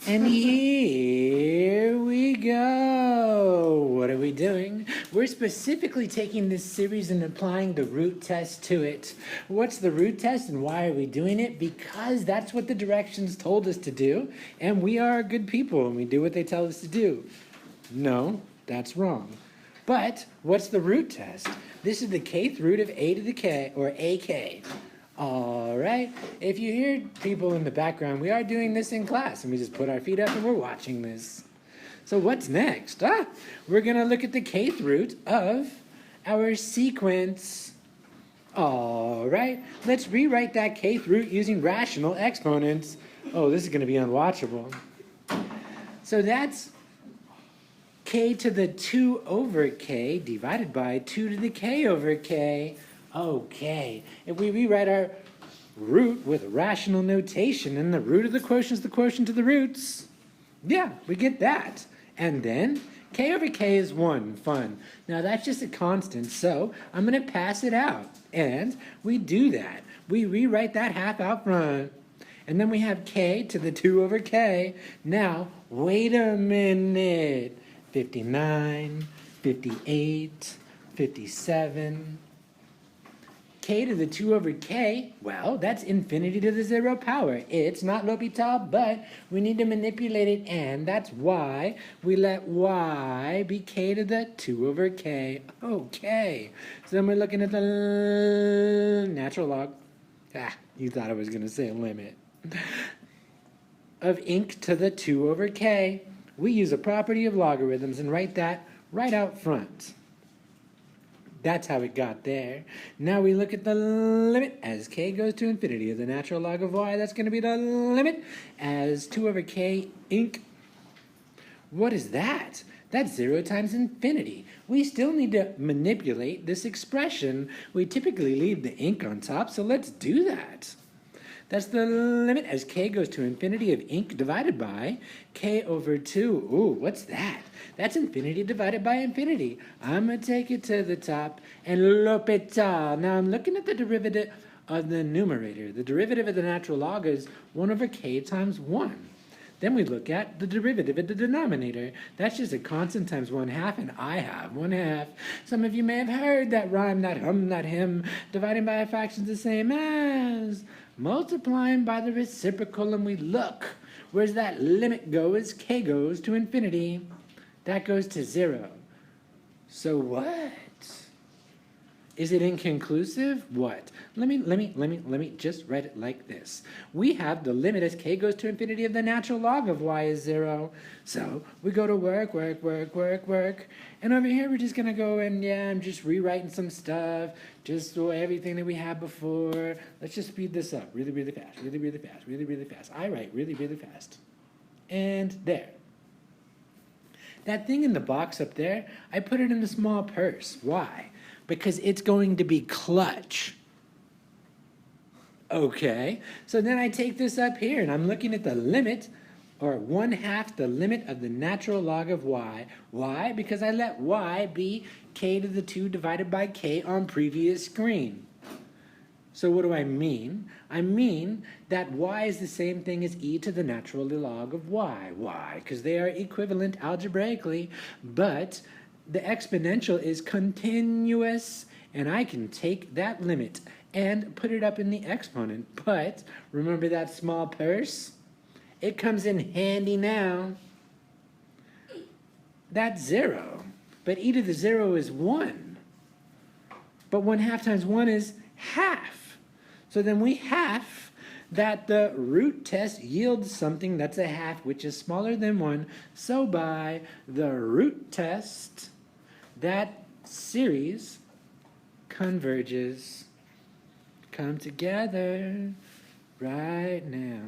And here we go. What are we doing? We're specifically taking this series and applying the root test to it. What's the root test and why are we doing it? Because that's what the directions told us to do, and we are good people and we do what they tell us to do. No, that's wrong. But what's the root test? This is the kth root of a to the k, or ak. All right, if you hear people in the background, we are doing this in class, and we just put our feet up and we're watching this. So what's next? We're going to look at the kth root of our sequence. All right, let's rewrite that kth root using rational exponents. Oh, this is going to be unwatchable. So that's k to the 2 over k divided by 2 to the k over k. Okay, if we rewrite our root with rational notation and the root of the quotient is the quotient of the roots, yeah, we get that. And then k over k is 1, fun. Now that's just a constant, so I'm going to pass it out. And we do that. We rewrite that half out front. And then we have k to the 2 over k. Now, wait a minute. 59, 58, 57... k to the 2 over k, well, that's infinity to the 0 power. It's not L'Hopital, but we need to manipulate it, and that's why we let y be k to the 2 over k. Okay, so then we're looking at the natural log. You thought I was going to say limit. Of inc to the 2 over k. We use a property of logarithms and write that right out front. That's how it got there. Now we look at the limit as k goes to infinity of the natural log of y. That's going to be the limit as 2 over k inc. What is that? That's 0 times infinity. We still need to manipulate this expression. We typically leave the inc on top, so let's do that. That's the limit as k goes to infinity of inc divided by k over 2. Ooh, what's that? That's infinity divided by infinity. I'm going to take it to the top and L'Hopital. Now I'm looking at the derivative of the numerator. The derivative of the natural log is 1 over k times 1. Then we look at the derivative of the denominator. That's just a constant times 1/2, and I have 1/2. Some of you may have heard that rhyme, that hum, that him. Dividing by a fraction is the same as multiplying by the reciprocal, and we look. Where's that limit go as k goes to infinity? That goes to 0. So what? Is it inconclusive? What? Let me just write it like this. We have the limit as k goes to infinity of the natural log of y is 0. So we go to work. And over here we're just going to go and, yeah, I'm just rewriting some stuff. Just everything that we had before. Let's just speed this up really fast, really fast. I write really fast. And there. That thing in the box up there, I put it in a small purse. Why? Because it's going to be clutch. Okay, so then I take this up here and I'm looking at the limit, or 1/2 the limit of the natural log of y. Why? Because I let y be k to the 2 divided by k on previous screen. So what do I mean? I mean that y is the same thing as e to the natural log of y. Why? Because they are equivalent algebraically, but the exponential is continuous, and I can take that limit and put it up in the exponent. But remember that small purse? It comes in handy now. That's 0, but e to the 0 is 1. But 1/2 times 1 is half. So then we have that the root test yields something that's a half, which is smaller than 1. So by the root test, that series converges. Come together right now.